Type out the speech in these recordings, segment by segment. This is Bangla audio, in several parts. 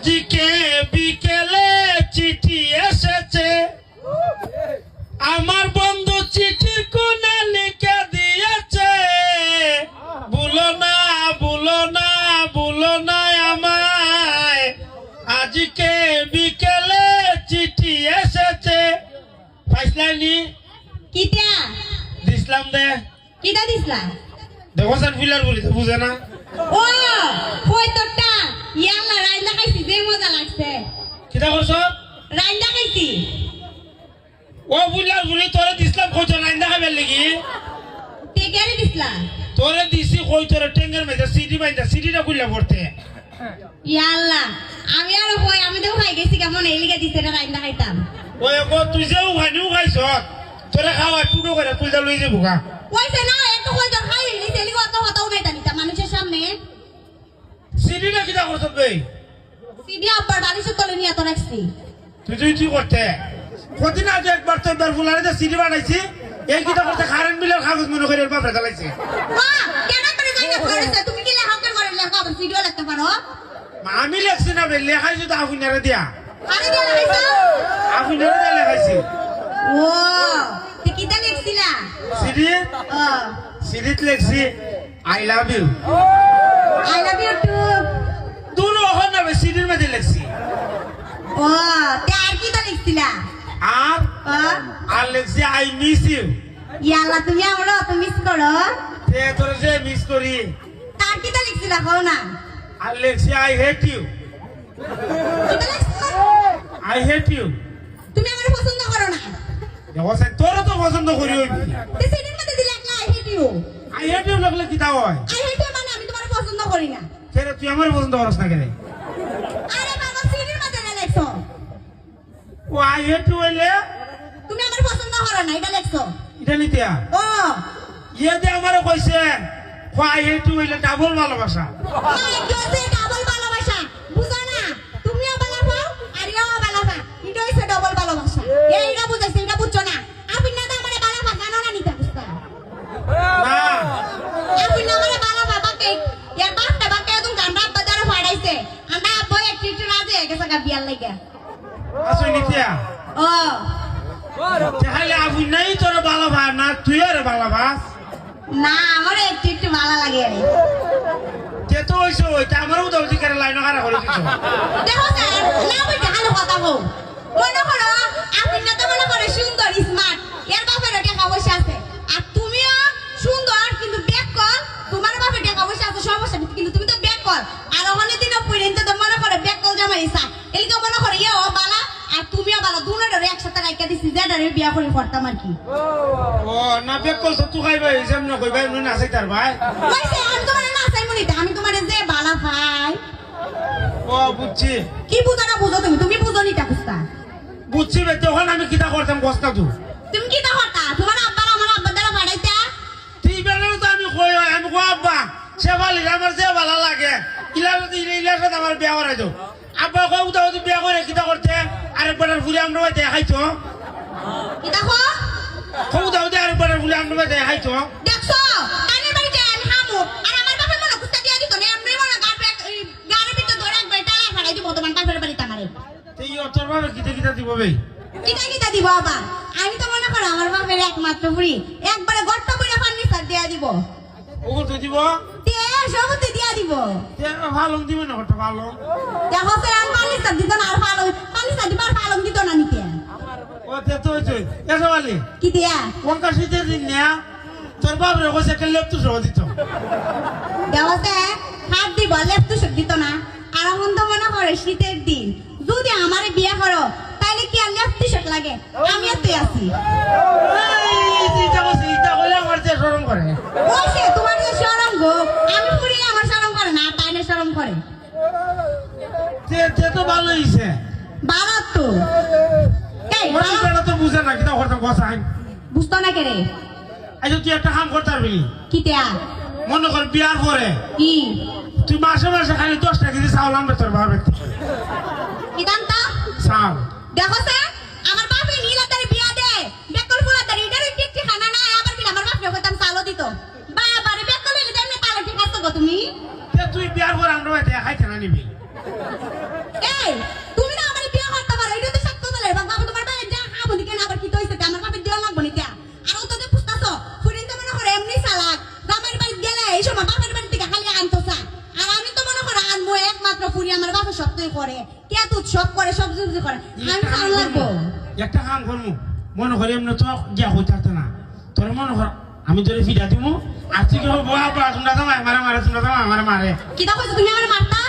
জিকে বিকেলে চিঠি এসেছে, আমার বন্ধু চিঠির কোণে লিখে দিয়েছে, ভুলো না ভুলো না ভুলো না আমায়, আজকে বিকেলে চিঠি এসেছে। পাইসলানি কিটা দিসলাম দে, কিটা দিছলা দেখো স্যার ফিলার বলি তো বুঝে না। ও কই তোরটা ইয়ালা রাইলা খাইছি যে মজা লাগছে। কিটা করছো? রাইলা খাইছি। ও ফিলার বলি তোরে দিসলাম, কই তোর রাইন্দা খাইবার লাগি? টেকারে দিছলা তোরে দিছি, কই তোরে টেঙ্গের মেজা সিডি বাইন্দা, সিডিটা খুললা পড়তে। ইয়ালা আমি আর কই আমি তো খাই গেছি কেমন এই লিগা দিছে রে রাইলা খাইতাম। ওই গো তুই যেও খানিও খাইছ, তোরে খাওয়া টুটো করে তুই যা লই যাবো গা। কইছে না একটু কই তো খাই লিছে লিগা তো হতাও বেটা নিতা মানুষের সামনে। সিডিটা কিটা করছ বে? সিডি আব্বার বালিশের তলে নিয়ে তো রাখছি। তুই করতে কদিন আগে একবার তো একবার ফুলারে যে সিডি বানাইছি, এই কিটা করতে কারেন্ট বিলের কাগজ মনে করে বাপরে জ্বালাইছে। মা কেন করে জায়গা করেছে তুমি কি লেখা করে লেখা আবার সিডিও লিখতে পারো? আমি লেখছি না বে, লেখাইছি তো আফিনারে দিয়া। আরে দিয়া লাগাইছো? আফিনারে দিয়া লেখাইছি। ও তুই কিটা লিখছিলা? সিডি ও সিডিত লেখছি I love you. I love you too. দূর হন না বে, সিডির মধ্যে লেখছি। ও তে আর কিটা লিখছিলা? আর আর লেখছি আই মিস ইউ। ইয়াল্লা তুমি আমরা তো মিস করো। তে তোরে যে মিস করি। তার কিটা লিখছিলা কও না? আর লেখছি আই হেট ইউ। কিটা লিখছো? I hate you. তুমি আমার পছন্দ করো না। দেখো স্যার তোরা তো পছন্দ করি হইবি। তে সিডির মধ্যে দিলে একলা I hate you. I hate you লাগলে কি তা হয়? আই হেট ইউ মানে আমি তোমার পছন্দ করি না। কেন তুই আমার পছন্দ করছ না কেন? আরে বাবা সিডির মধ্যে না লিখছো। ও আই হেট ইউ হইলে তুমি আমার পছন্দ করো না এটা লিখছো। এটা নিতে ও ইয়ে যে আমারে কইছে ও আই হেট ইউ হইলে ডাবল ভালোবাসা। এই জোসে ডাবল ভালোবাসা বুঝো না? তুমিও ভালোবাসো আর ইও ভালোবাসা। এটা হইছে ডাবল ভালোবাসা। এইটা বুঝাইছে এটা বুঝছো না? আপনি না তো আমারে ভালোবাসা না নিতে বুঝতা। না আপনি না আমারে ভালোবাসা কে ইয়ার বাপটা বাপটা তুমি গান্ডা বাজারে ফাড়াইছে। আমরা বই একটু রাজে গেছে গা বিয়ার লাগা। আসই নিতে ও তাহলে আবু নাই তোর ভালোবাস না তুই আর ভালোবাস। না আমার একটু ভালো লাগে রে। তে তো হইছে ওইটা আমারও তো অধিকার লাইন খারাপ করে দিছ। দেখো স্যার না বই ভালো কথা বল। মনে করো আপনি না তো মনে করো সুন্দর স্মার্ট এর বাপের টাকা পয়সা আছে আর তুমিও সুন্দর কিন্তু ব্যাক কল তোমার বাপের টাকা পয়সা আছে সমস্যা নেই কিন্তু তুমি তো ব্যাক কল আর ওখানে দিন পর্যন্ত তো মনে করো ব্যাক কল জামাইছা এলিকে মনে করো ইয়ে ও বালা আর তুমিও বালা দুটোরে একসাথে রাইখা দিছি যেটারে বিয়া করে করতাম আর কি। ও না বেক কল তুই খাইবা হিসাব না কইবা নুন আছে তার ভাই। কইছে আমি তোমার না চাইমনি আমি তোমার যে বালা ভাই। ও বুঝছি কি বুঝো না বুঝো তুমি বুঝো নি তা বুঝতা। বুঝছি বে, তখন আমি কিটা করতাম কষ্ট তুই তুমি কি তা করতা তোমার আব্বার আমার আব্বার দ্বারা বাড়াইতা। তুই বেলাও তো আমি কই আমি কো আব্বা সে ভালো আমার যে ভালো লাগে ইলার সাথে আমার বিয়া করাই দাও। আব্বা কই উদাও তুই বিয়া করে কিটা করতে আরেকবার ফুলে আমরা বাড়িতে খাইছো। কি দেখো উদাও দে আরেকবার ফুলে আমরা বাড়িতে খাইছো। দেখছো কানের বাড়িতে আমি হামু আর আমার বাপের মনে কুস্তা দিয়া দিত না এমনি মনে গাড়ির ভিতর ধরে একবার টালা ফাড়াই দিব তোমার বাপের বাড়িতে আমারে। তুই তোর বাবা কিটা দিব বে? কিটা দিব বাবা আমি তো মনে করো আমার বাপের একমাত্র বুড়ি একবারে গট্টা বইরা ফার্নিচার দিয়া দিব। ওগো তুই দিব তে সবতে দিয়া দিব। ভালো দিব না ওটা ভালো। দেখো স্যার আর ফার্নিচার দিত না আর ভালো ফার্নিচার দিবার ভালো দিত না নিতে। ও তে তো হইছে এসো বলি কি দিয়া কোনটা শীতের দিন না তোর বাপ রে কইছে একটা লেপটু সহ দিত। দেখো স্যার হাত দিব লেফট তো দিত না আর এখন তো মনে করে শীতের দিন যদি আমারে বিয়া করো তাইলে কি আর লেফট টি-শার্ট লাগে আমি এতে আছি। এইটা কইলে আমার যে শরম করে। ওইসে তোমার যে শরম গো আমি পুরি আমার শরম করে না তাইলে শরম করে। তে তো ভালো হইছে। ভালো তো এই ওই বেটা তো বুঝে না কিটা করতাম কসাই। বুঝতো না কে রে আচ্ছা তুই একটা কাম করতে পারবি কিটা মনে কর বিয়ার পরে কি তুই মাসে মাসে খালি 10 টাকা দিয়ে চাউল আনবে তোর বাবা কি দাম তা চাউল। দেখো স্যার আমার বাপে নীলাতারে বিয়া দে বেকল ফুলাতারে এটারে ঠিক ঠিকানা না আবার কি আমার বাপরে কইতাম চালও দিত বাবারে বেকল হইলে দেন তাহলে ঠিক আছে গো তুমি। তুই বিয়ার পরে আমরা খাইতে না নিবি। এ এই তুমি না আমার বিয়ে করতে পারো এটা তো সত্য বলে বাবা তোমার বাইরে যা খাবো দিকে না আবার কি তো হইছে আমার বাপের দেওয়া লাগবো না তিয়া আর ও তো পুস্তাছো ফুরিন তো মনে করে এমনি সালাক আমার বাড়ি গেলে এই সময় বাপের বাড়ি থেকে খালি আনতোসা আর আমি তো মনে করে আনবো একমাত্র ফুরি আমার বাপের সত্যই করে কে তো সব করে সব কিছু করে আমি ভালো লাগবো একটা কাম করবো মনে করি এমনি তো গিয়া হইতে না তোর মনে কর আমি তোরে ফিরা দিমু আর তুই কেউ বাবা তোমরা তো মারে মারে তোমরা তো আমার মারে কি তা কইছো তুমি আমার মারতা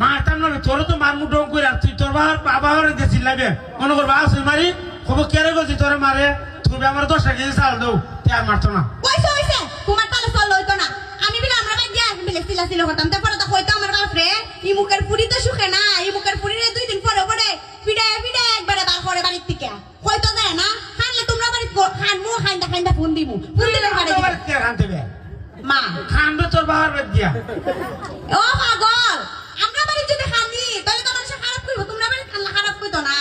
মারতাম না তোর তো মারমু ডং করে তুই তোর বাবা হরে দেছিল লাগে মনে কর বাবা আসল মারি খবর কেড়ে গেছি তোরে মারে তুমি আমার 10 টাকা চাল দাও তে আর মারতো না কইছো হইছে তোমার তালে চল লইতো না আমি বিনা আমরা বাদ দিয়া বিলে সিলা করতাম তারপরে তো কইতো আমার বাপরে ই মুখের পুরি তো সুখে না ই মুখের পুরি রে 2 দিন পরে পরে পিডায় একবারে বার করে বাড়ির থেকে কইতো যায় না খানলে তোমরা বাড়ি খানমু খাইন্দা ফোন দিমু ফোন দিলে বাড়ি দিমু কে খানতে বে মা খানবে তোর বাবার বাদ দিয়া ও পাগল আমরা বাড়ি যদি খানি তাহলে তো মানুষ খারাপ কইবো তোমরা বাড়ি খানলা খারাপ কইতো না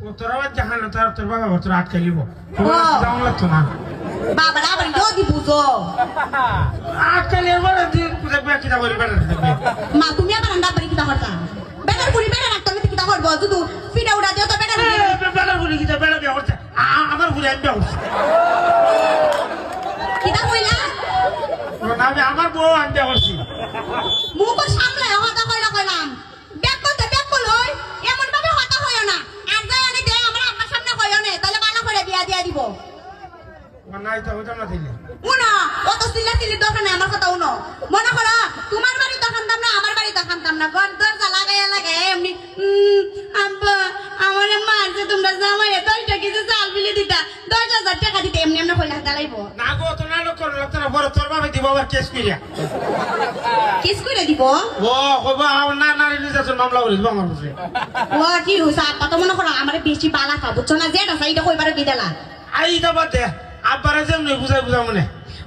ও তোর বাদ জাহান না তোর বাবা তোর আটকে লিব যাওয়া লাগতো না বাবা না বাড়ি যদি বুঝো আটকে লিব দেখবে কি দাবি বেড়া দেখবে মা তুমি আবার আন্ডা বাড়ি কিটা করতা বেটার পুরি বেটা রাখতে আমি কিটা করবো শুধু পিঠা উড়া দিও তো বেটার বেড়া বলি কি বেড়া বিয়া করছে আমার ঘুরে আমি বিয়া করছি কিটা কইলা আমি আমার বউ আমি বিয়া করছি মুখ সামলে হতা কইলাম ব্যাক কলই এমন ভাবে হতা হইও না আর যাই আনি দে আমরা আপনার সামনে কইও না তাহলে ভালো করে বিয়া দিয়া দিব নাই তো হইতাম না দিলে উনো অত সিলি দরকার নাই আমার কথা উনো মনে করো তোমার বাড়ি তো খান্তাম না আমার বাড়ি তো খান্তাম না ঘর দরজা লাগাই এমনি আব্বা আমারে মারছে তোমরা জামাই 10 টাকা কিছু চাল বিলি দিতা 10,000 টাকা দিতে এমনি এমনি কইলা দাঁড়াইবো না গো তো না লোক করলো তো না বড় তোর বাবা দিব আবার কেস কইরা কিস কইরা দিব ও কইবা না নারী নির্যাতন মামলা করিস আমার উপরে ও কি হইছে আপা তো মনে করো আমারে বেশি বালা খাও বুঝছো না যেটা সাইডে কইবারে দি দেলা আই দাবা দে আব্বারে যেমনি বুঝাই মনে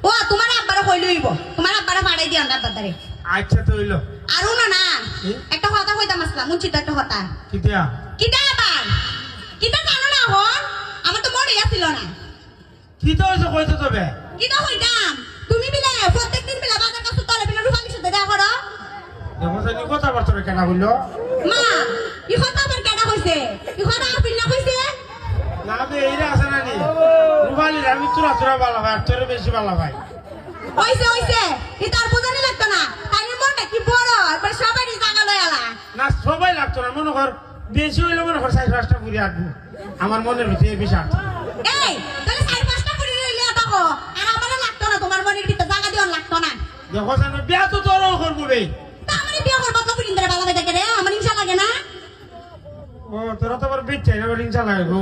ও তোমার আব্বারে কই লইব তোমার আব্বারে পাড়াই দিও না দাদারে আচ্ছা তো হইলো আর উনো না একটা কথা কইতাম আসলাম মুঞ্চিত একটা কথা কিটা কিটা আবার কিটা জানো না হন আমার তো মনে আসছিল না কিটা হইছে কইতে তবে কিটা কইতাম তুমি বিলে প্রত্যেকদিন বিলে বাজার কাছে তলে বিলে রুফালি সাথে দেখা করো দেখো জানি কথা বার্তা কেন বললো মা ই কথা আবার কেডা কইছে ই কথা আপনি না কইছে না বে এইরা আছে না নি রুবালি আমি তোরা ভালো ভাই আর তোরে বেশি ভালো ভাই হইছে ই তার বোঝানি লাগতো না তাই মনটা কি বড় এবার সবাই জায়গা লয় আলা না সবাই লাগতো না মনে কর বেশি হইলে মনে কর 4-5টা পুরি আটবো আমার মনের ভিতরে বেশি আটতো এই তাহলে 4-5টা পুরি লইলে দেখো আর আমারে লাগতো না তোমার মনের ভিতরে জায়গা দিও লাগতো না দেখো জানো বিয়া তো তোরও করবো বে তা আমারে বিয়ে করব তো পুরি ধরে ভালো লাগে রে আমার ইনশা লাগে না ও তোরা তো আবার বিচ্ছে এবার ইনশা লাগে গো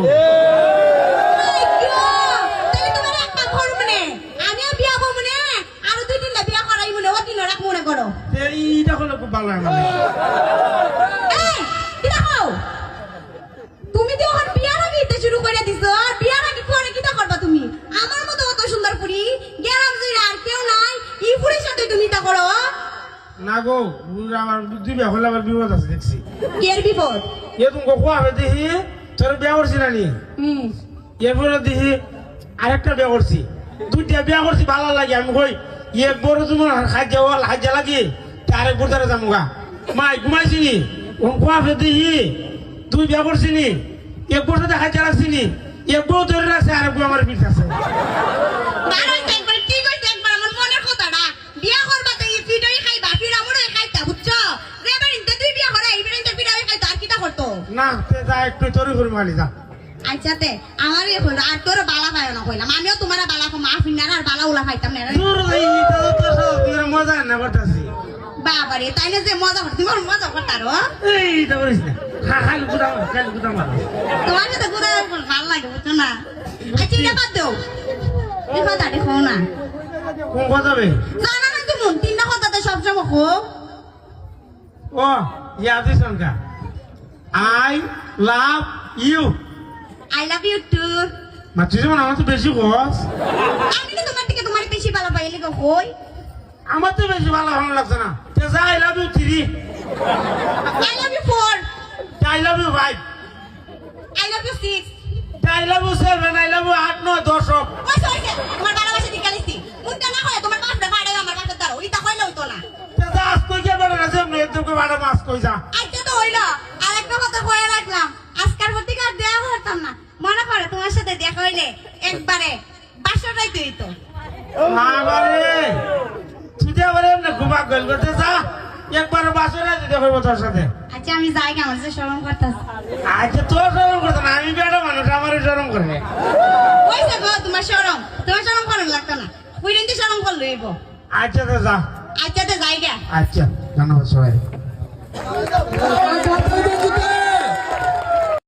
তাহলে তোমার একটা ঘর মনে আমিও বিয়ে করব মনে আর 2-3টা বিয়ে করাই মনে ও দিন রাখ মনে করো এইটা হলো খুব ভালো আমার এই কি দেখো তুমি তো এখন বিয়ার আগে দিতে শুরু করে দিছো আর বিয়ার আগে পরে কি করবা তুমি আমার মতো অত সুন্দর পুরি গেরাম জুড়ে আর কেউ নাই ই পুরির সাথে তুমি তা করো না গো আমার দুই বিয়া হলে আবার বিপদ আছে দেখছি এর বিপদ এ তুমি কোয়া হবে দেখি তোর বিয়া করছি না নি এরপরে দেখি আরেকটা বিয়া করছি 2টা বিয়া করছি ভালো লাগে আমি কই এক বড় তুমি হাজা লাগি আরেক বড় যামুগা মাই ঘুমাইছি নি কোয়া হবে দেখি 2 বিয়া করছি নি এক বড় সাথে হাজা লাগছি নি এক বড় ধরে রাখছে আরেক বড় আমার পিঠ আছে বারোই একবার ঠিক হইছে একবার আমার মনের কথাটা বিয়া করবা তো এই পিঠাই খাইবা পিঠা মনে খাইতা বুঝছো যে এবার ইনতে তুই বিয়া করে এই বিটা পিঠাই খাইতা আর কিটা করতো না তে যা একটু তরি করে মালি যা আচ্ছাতে আমার এখন আর তোর বালা পায় না কইলাম আমিও তোমার বালা মাফি না আর বালা উলা খাইতাম না দূর এই তো তোর মজা না করতেছি বাবারে তাইলে যে মজা করতে তোমার মজা করতারো এইটা করিস না খালি গুদা মার তোমার সাথে ঘুরে ভালো লাগে বুঝছো না আচ্ছা এটা বাদ দাও এই কথা দেখো না কোন কথা বে জানা না তুমি 3টা কথাতে সবসময় খো ও ইয়াদি সংখ্যা I love you I love you two মাতৃ যেমন আমার তো বেশি কস আমি তো তোমার থেকে তোমার বেশি ভালো পাইলে গো কই আমার তো বেশি ভালো ভালো লাগছে না তে যা I love you 3 I love you 4 I love you 5 I love you 6 I love you 7 I love you 8 9 10 ওই সরছে তোমার ভালোবাসা দিকে লিখছি মুন্টা না হয় তোমার বাপরে ভাড়াই আমার কাছে দাও ওইটা কইলে হইতো না তে যা আজ কই কে বড় আছে এমনি তোকে বড় মাছ কই যা আইতে তো হইলো সাথে দেখা হইলে একবারে বাসটাই তুই তো আবারে তুই যে আবার এমনি ঘুমা গেল করতে যা একবার বাসে রাতে দেখবো তোর সাথে আচ্ছা আমি যাই আমার যে শরম করতাস আচ্ছা তোর শরম করতে না আমি বেটা মানুষ আমারই শরম করবে ওইসে গো তোমার শরম করার লাগতো না পুইরেন দিয়ে শরম করলো এব আচ্ছা তো যা আচ্ছা তো যাই গে আচ্ছা ধন্যবাদ সবাই আচ্ছা